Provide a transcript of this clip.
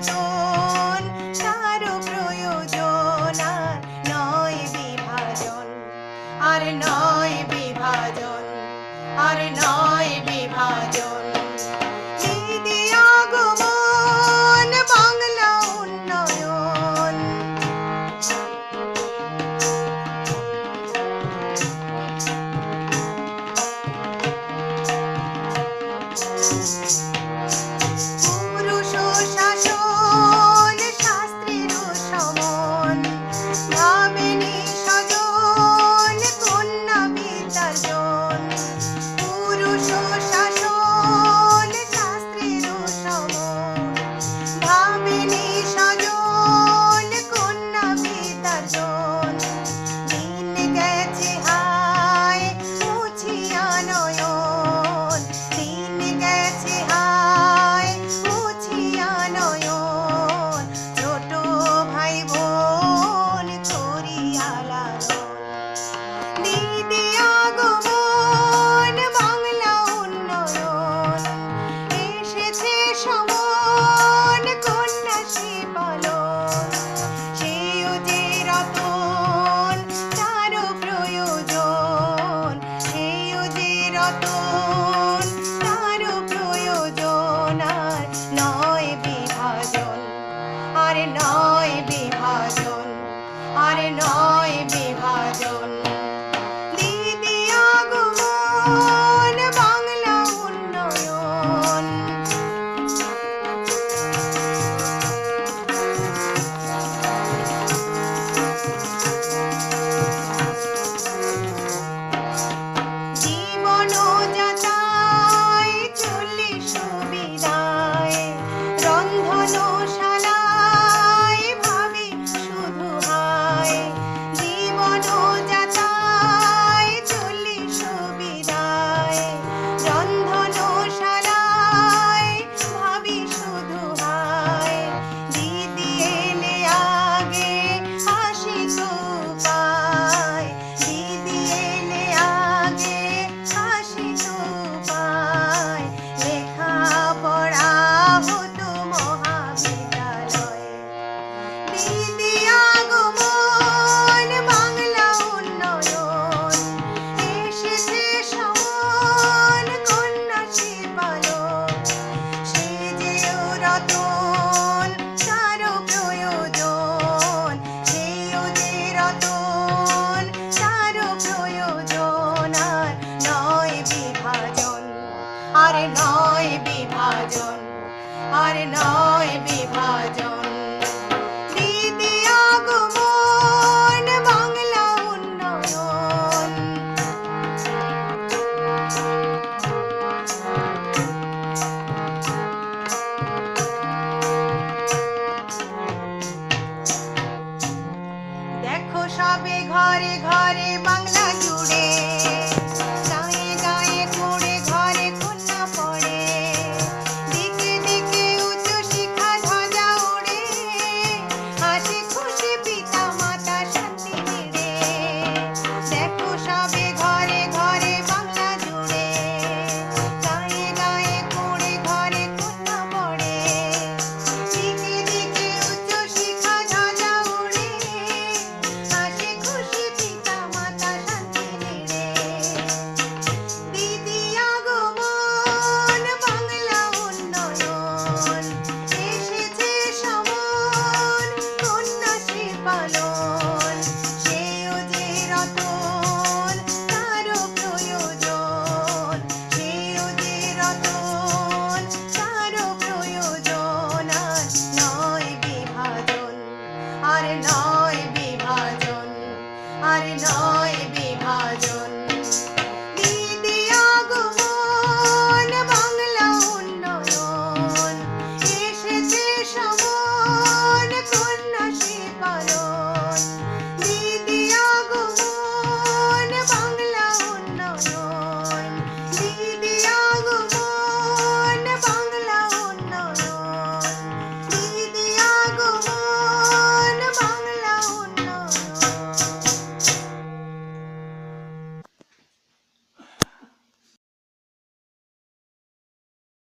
নতুন, তারও প্রয়োজন, নয় বিভাজন, আর নয় বিভাজন, আর নয় বিভাজন। ঈদে আগমন, বাংলা উন্নয়ন। পুরুষ শাসন শাস্ত্রের সমন, ভাবেনি স্বজন কন্যা বিসর্জন। পুরুষ শাসন শাস্ত্রের সমন, ভাবেনি স্বজন কন্যা বিসর্জন। দিন গেছে হায় মুছিয়া নয়ন, দিন গেছে হায় মুছিয়া নয়ন। ছোট ভাই বোন করিয়া লালন। ঈদে আগমন, বাংলা উন্নয়ন। এসেছে সমন, কন্যাশ্রী পালন। সেও যে রতন, তারও প্রয়োজন। সেও যে রতন, তারও প্রয়োজন, আর নয় বিভাজন, আর নয় বিভাজন, আর নয় বিভাজন। ঈদে আগমন, বাংলা উন্নয়ন। জীবন যাতায় চলে সুবিধায়, রন্ধনশালায় ভাবে শুধু হায়। জীবন যাতায় চলে সুবিধায়, রন্ধনশালায় ভাবে শুধু হায়। দিদি এলে আগে হাসি তো পায়, দিদি এলে আগে হাসি তো পায়। লেখাপড়া হতো মহাবিদ্যালয়ে। ঈদে আগমন, বাংলা উন্নয়ন। এসেছে সমন, কন্যাশ্রী পালন। সে যেও রতন, তারও প্রয়োজন। সেও যে রতন, তারও প্রয়োজন, আর নয় বিভাজন, আর নয় বিভাজন, আর নয় বিভাজন। ঈদে আগমন, বাংলা উন্নয়ন। দেখো সবে ঘরে ঘরে